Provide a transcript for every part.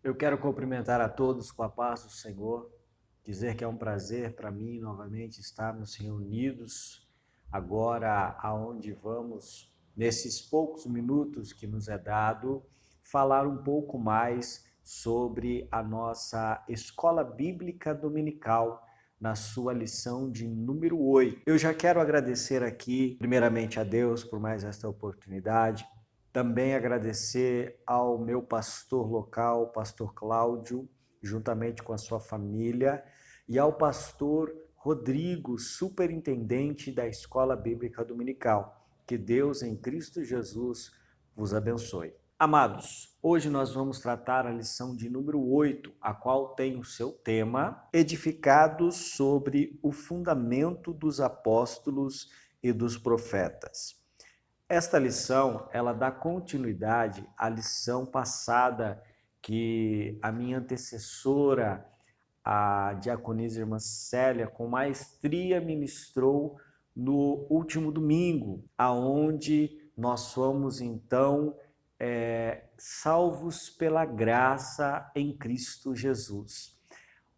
Eu quero cumprimentar a todos com a paz do Senhor, dizer que é um prazer para mim novamente estarmos reunidos agora aonde vamos, nesses poucos minutos que nos é dado, falar um pouco mais sobre a nossa Escola Bíblica Dominical, na sua lição de número 8. Eu já quero agradecer aqui, primeiramente a Deus por mais esta oportunidade, também agradecer ao meu pastor local, pastor Cláudio, juntamente com a sua família, e ao pastor Rodrigo, superintendente da Escola Bíblica Dominical. Que Deus em Cristo Jesus vos abençoe. Amados, hoje nós vamos tratar a lição de número 8, a qual tem o seu tema, Edificados sobre o fundamento dos apóstolos e dos profetas. Esta lição, ela dá continuidade à lição passada que a minha antecessora, a diaconisa irmã Célia, com maestria ministrou no último domingo, aonde nós fomos então salvos pela graça em Cristo Jesus.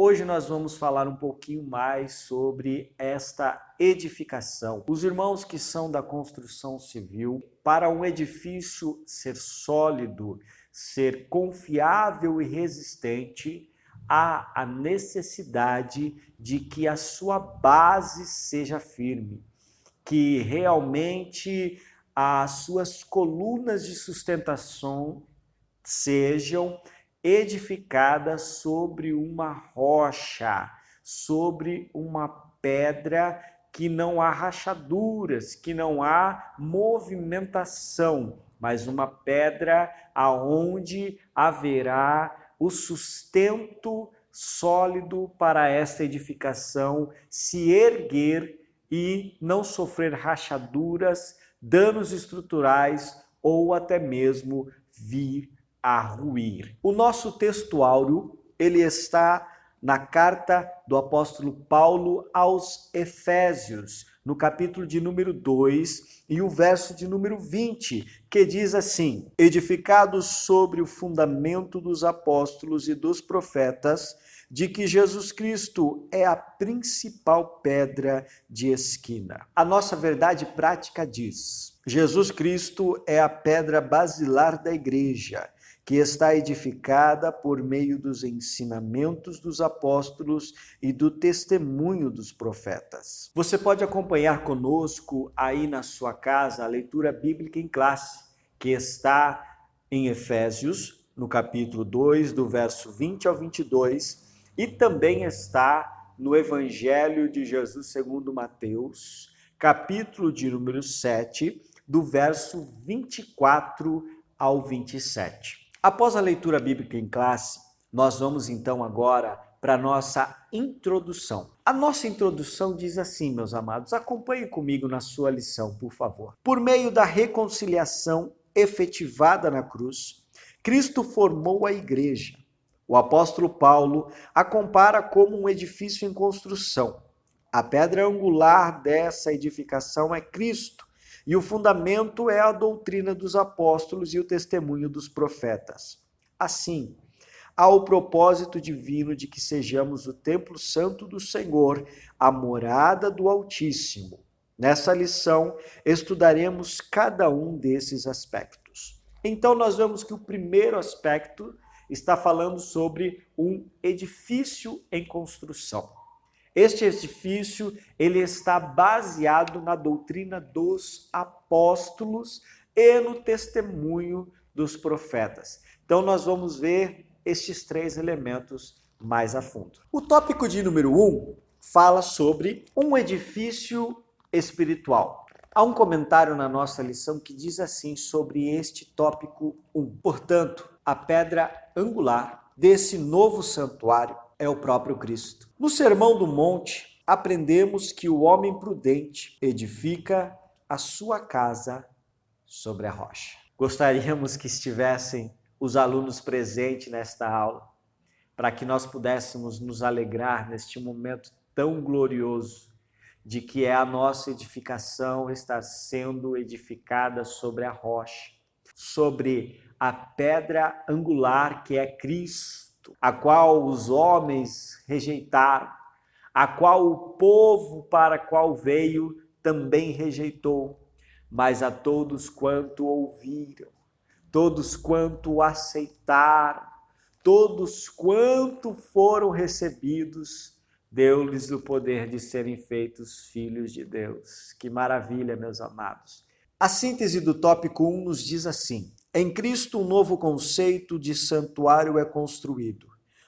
Hoje nós vamos falar um pouquinho mais sobre esta edificação. Os irmãos que são da construção civil, para um edifício ser sólido, ser confiável e resistente, há a necessidade de que a sua base seja firme, que realmente as suas colunas de sustentação sejam edificada sobre uma rocha, sobre uma pedra que não há rachaduras, que não há movimentação, mas uma pedra aonde haverá o sustento sólido para esta edificação se erguer e não sofrer rachaduras, danos estruturais ou até mesmo vir a ruir. O nosso textuário, ele está na carta do apóstolo Paulo aos Efésios, no capítulo de número 2 e o verso de número 20, que diz assim: edificados sobre o fundamento dos apóstolos e dos profetas, de que Jesus Cristo é a principal pedra de esquina. A nossa verdade prática diz: Jesus Cristo é a pedra basilar da igreja, que está edificada por meio dos ensinamentos dos apóstolos e do testemunho dos profetas. Você pode acompanhar conosco aí na sua casa a leitura bíblica em classe, que está em Efésios, no capítulo 2, do verso 20 ao 22, e também está no Evangelho de Jesus segundo Mateus, capítulo de número 7, do verso 24 ao 27. Após a leitura bíblica em classe, nós vamos então agora para a nossa introdução. A nossa introdução diz assim, meus amados, acompanhe comigo na sua lição, por favor. Por meio da reconciliação efetivada na cruz, Cristo formou a igreja. O apóstolo Paulo a compara como um edifício em construção. A pedra angular dessa edificação é Cristo, e o fundamento é a doutrina dos apóstolos e o testemunho dos profetas. Assim, há o propósito divino de que sejamos o templo santo do Senhor, a morada do Altíssimo. Nessa lição, estudaremos cada um desses aspectos. Então, nós vemos que o primeiro aspecto está falando sobre um edifício em construção. Este edifício, ele está baseado na doutrina dos apóstolos e no testemunho dos profetas. Então, nós vamos ver estes três elementos mais a fundo. O tópico de número 1 fala sobre um edifício espiritual. Há um comentário na nossa lição que diz assim sobre este tópico 1. Portanto, a pedra angular desse novo santuário é o próprio Cristo. No Sermão do Monte, aprendemos que o homem prudente edifica a sua casa sobre a rocha. Gostaríamos que estivessem os alunos presentes nesta aula, para que nós pudéssemos nos alegrar neste momento tão glorioso de que é a nossa edificação estar sendo edificada sobre a rocha. sobre a pedra angular que é Cristo, a qual os homens rejeitaram, a qual o povo para qual veio também rejeitou, mas a todos quanto ouviram, todos quanto aceitaram, todos quanto foram recebidos, deu-lhes o poder de serem feitos filhos de Deus. Que maravilha, meus amados. A síntese do tópico 1 nos diz assim: em Cristo um novo conceito de santuário é construído.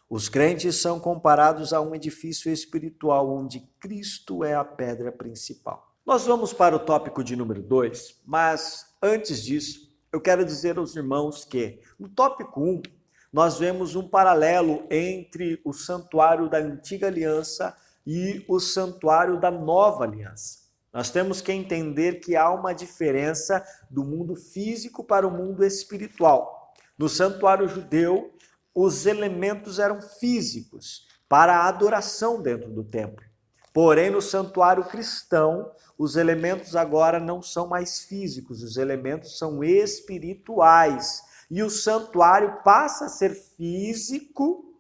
Os crentes são comparados a um edifício espiritual onde Cristo é a pedra principal. Nós vamos para o tópico de número 2, mas antes disso, eu quero dizer aos irmãos que no tópico 1, nós vemos um paralelo entre o santuário da antiga aliança e o santuário da nova aliança. Nós temos que entender que há uma diferença do mundo físico para o mundo espiritual. No santuário judeu, os elementos eram físicos para a adoração dentro do templo. Porém, no santuário cristão, os elementos agora não são mais físicos, os elementos são espirituais. E o santuário passa a ser físico,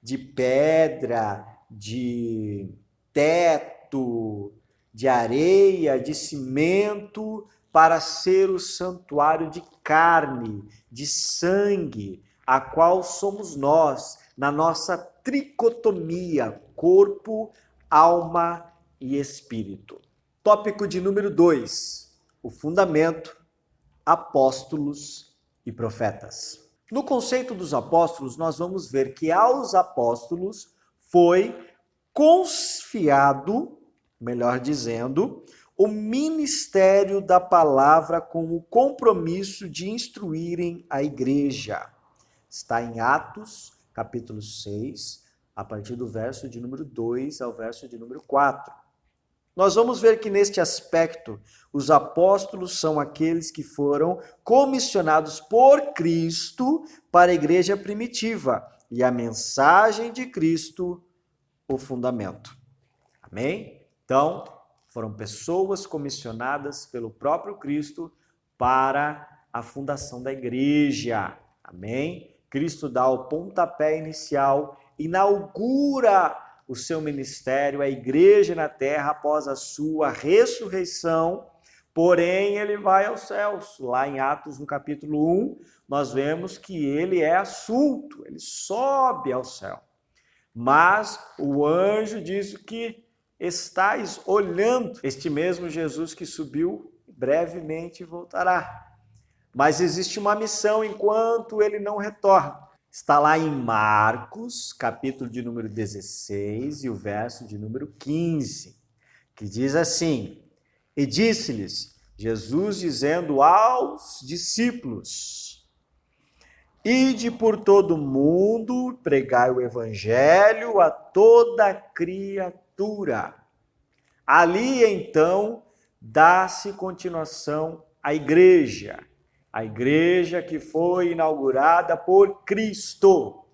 de pedra, de teto, de areia, de cimento, para ser o santuário de carne, de sangue, a qual somos nós, na nossa tricotomia, corpo, alma e espírito. Tópico de número 2, o fundamento, apóstolos e profetas. No conceito dos apóstolos, nós vamos ver que aos apóstolos foi confiado, melhor dizendo, o ministério da palavra com o compromisso de instruírem a igreja. Está em Atos, capítulo 6, a partir do verso de número 2 ao verso de número 4. Nós vamos ver que neste aspecto, os apóstolos são aqueles que foram comissionados por Cristo para a igreja primitiva e a mensagem de Cristo, o fundamento. Amém? Então, foram pessoas comissionadas pelo próprio Cristo para a fundação da igreja. Amém? Cristo dá o pontapé inicial, inaugura o seu ministério, a igreja na terra após a sua ressurreição, porém ele vai aos céus. Lá em Atos, no capítulo 1, nós vemos que ele é assunto, ele sobe ao céu. Mas o anjo diz que estais olhando este mesmo Jesus que subiu, brevemente voltará. Mas existe uma missão enquanto ele não retorna. Está lá em Marcos, capítulo de número 16 e o verso de número 15, que diz assim: e disse-lhes, Jesus dizendo aos discípulos: ide por todo o mundo, pregai o evangelho a toda criatura. Ali, então, dá-se continuação à igreja. A igreja que foi inaugurada por Cristo.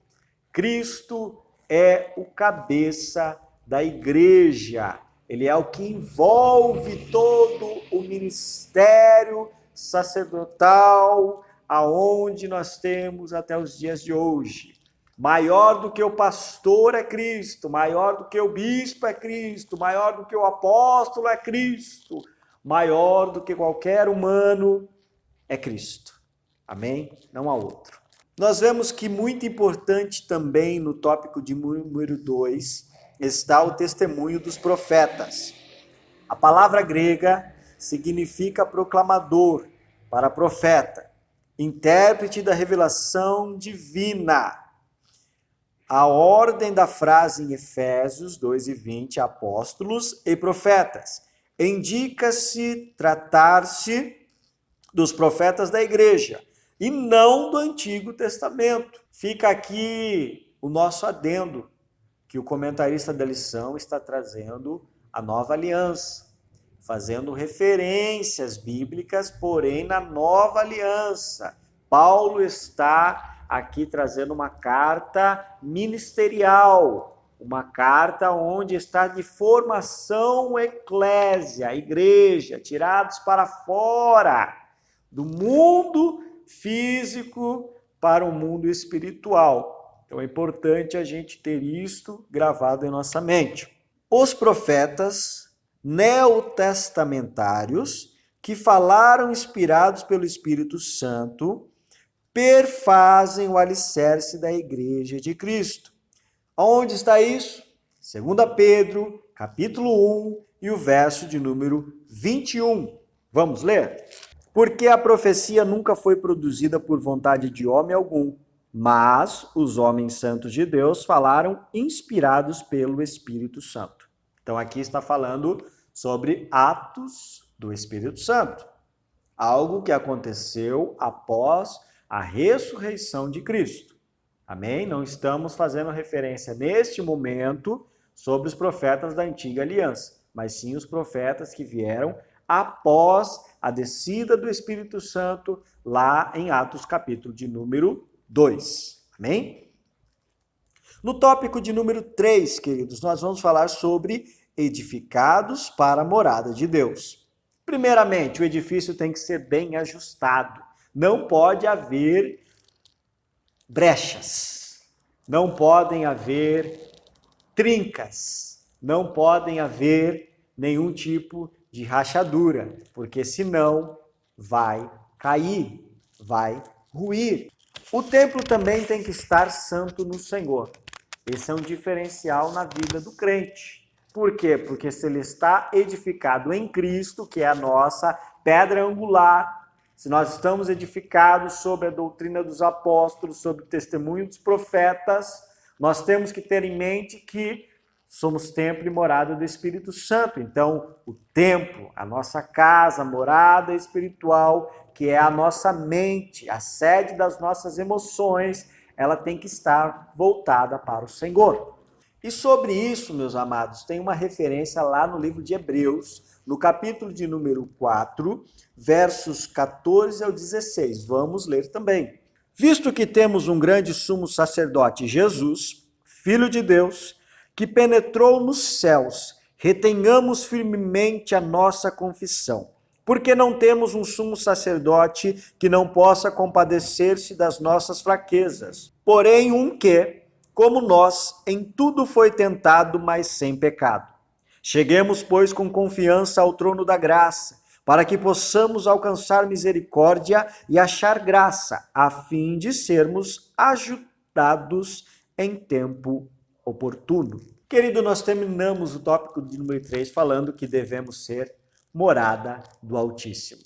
Cristo é o cabeça da igreja. Ele é o que envolve todo o ministério sacerdotal, aonde nós temos até os dias de hoje. Maior do que o pastor é Cristo, maior do que o bispo é Cristo, maior do que o apóstolo é Cristo, maior do que qualquer humano é Cristo. Amém? Não há outro. Nós vemos que muito importante também no tópico de número 2 está o testemunho dos profetas. A palavra grega significa proclamador, para profeta, intérprete da revelação divina. A ordem da frase em Efésios 2:20, apóstolos e profetas, indica-se tratar-se dos profetas da igreja e não do Antigo Testamento. Fica aqui o nosso adendo, que o comentarista da lição está trazendo a nova aliança, fazendo referências bíblicas, porém na nova aliança. Paulo está aqui trazendo uma carta ministerial, uma carta onde está de formação eclésia, igreja, tirados para fora do mundo físico para o mundo espiritual. Então é importante a gente ter isto gravado em nossa mente. Os profetas neotestamentários que falaram inspirados pelo Espírito Santo perfazem o alicerce da Igreja de Cristo. Onde está isso? 2 Pedro, capítulo 1 e o verso de número 21. Vamos ler? Porque a profecia nunca foi produzida por vontade de homem algum, mas os homens santos de Deus falaram inspirados pelo Espírito Santo. Então aqui está falando sobre atos do Espírito Santo, algo que aconteceu após a ressurreição de Cristo. Amém? Não estamos fazendo referência neste momento sobre os profetas da antiga aliança, mas sim os profetas que vieram após a descida do Espírito Santo lá em Atos capítulo de número 2. Amém? No tópico de número 3, queridos, nós vamos falar sobre edificados para a morada de Deus. Primeiramente, o edifício tem que ser bem ajustado. Não pode haver brechas, não podem haver trincas, não podem haver nenhum tipo de rachadura, porque senão vai cair, vai ruir. O templo também tem que estar santo no Senhor. Esse é um diferencial na vida do crente. Por quê? Porque se ele está edificado em Cristo, que é a nossa pedra angular, se nós estamos edificados sobre a doutrina dos apóstolos, sobre o testemunho dos profetas, nós temos que ter em mente que somos templo e morada do Espírito Santo. Então, o templo, a nossa casa, a morada espiritual, que é a nossa mente, a sede das nossas emoções, ela tem que estar voltada para o Senhor. E sobre isso, meus amados, tem uma referência lá no livro de Hebreus, no capítulo de número 4, versos 14 ao 16. Vamos ler também. Visto que temos um grande sumo sacerdote, Jesus, Filho de Deus, que penetrou nos céus, retenhamos firmemente a nossa confissão. Porque não temos um sumo sacerdote que não possa compadecer-se das nossas fraquezas, porém um que, como nós, em tudo foi tentado, mas sem pecado. Cheguemos, pois, com confiança ao trono da graça, para que possamos alcançar misericórdia e achar graça, a fim de sermos ajudados em tempo oportuno. Querido, nós terminamos o tópico de número 3 falando que devemos ser morada do Altíssimo.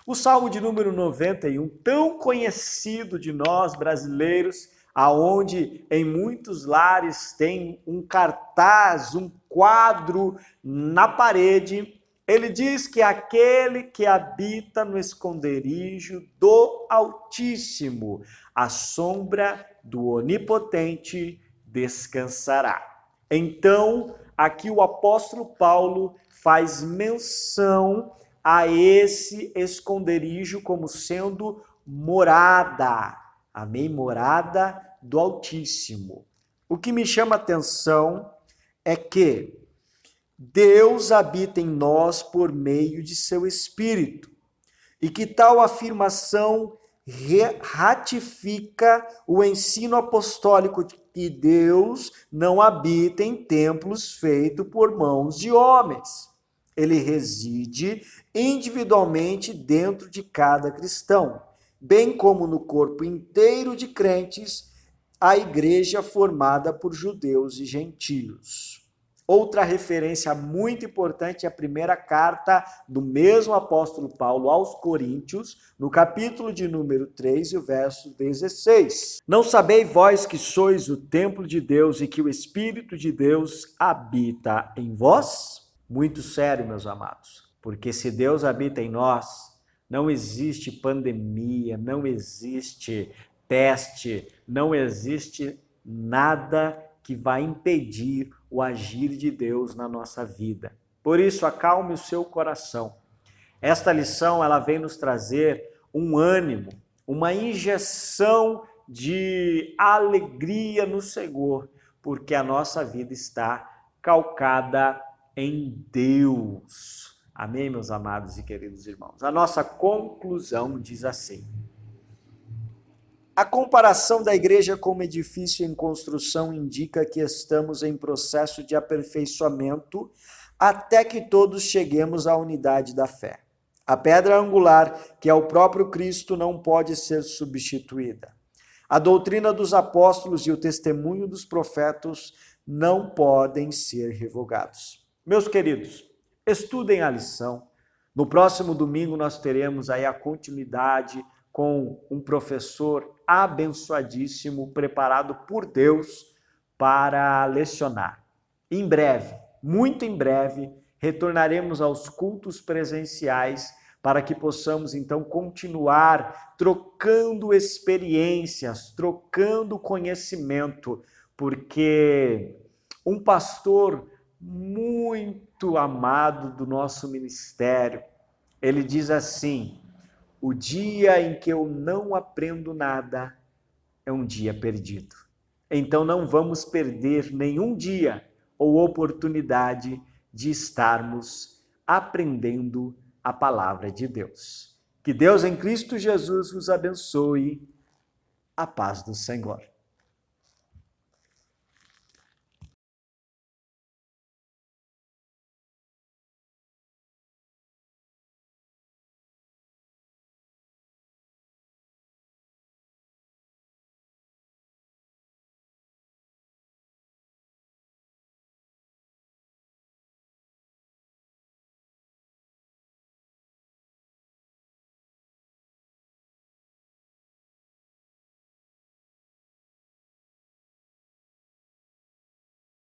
O Salmo de número 91, tão conhecido de nós brasileiros, aonde em muitos lares tem um cartaz, um quadro na parede, ele diz que aquele que habita no esconderijo do Altíssimo, à sombra do Onipotente descansará. Então, aqui o apóstolo Paulo faz menção a esse esconderijo como sendo morada. Amém? Morada do Altíssimo. O que me chama a atenção é que Deus habita em nós por meio de seu Espírito e que tal afirmação ratifica o ensino apostólico de que Deus não habita em templos feitos por mãos de homens. Ele reside individualmente dentro de cada cristão, bem como no corpo inteiro de crentes, a igreja formada por judeus e gentios. Outra referência muito importante é a primeira carta do mesmo apóstolo Paulo aos Coríntios, no capítulo de número 3 e o verso 16. Não sabeis vós que sois o templo de Deus e que o Espírito de Deus habita em vós? Muito sério, meus amados, porque se Deus habita em nós, não existe pandemia, não existe peste, não existe nada que vai impedir o agir de Deus na nossa vida. Por isso, acalme o seu coração. Esta lição, ela vem nos trazer um ânimo, uma injeção de alegria no Senhor, porque a nossa vida está calcada em Deus. Amém, meus amados e queridos irmãos? A nossa conclusão diz assim: A comparação da igreja como edifício em construção indica que estamos em processo de aperfeiçoamento até que todos cheguemos à unidade da fé. A pedra angular, que é o próprio Cristo, não pode ser substituída. A doutrina dos apóstolos e o testemunho dos profetas não podem ser revogados. Meus queridos, estudem a lição. No próximo domingo nós teremos aí a continuidade com um professor abençoadíssimo, preparado por Deus para lecionar. Em breve, muito em breve, retornaremos aos cultos presenciais para que possamos então continuar trocando experiências, trocando conhecimento, porque um pastor muito amado do nosso ministério, ele diz assim: o dia em que eu não aprendo nada é um dia perdido. Então não vamos perder nenhum dia ou oportunidade de estarmos aprendendo a palavra de Deus. Que Deus em Cristo Jesus vos abençoe. A paz do Senhor.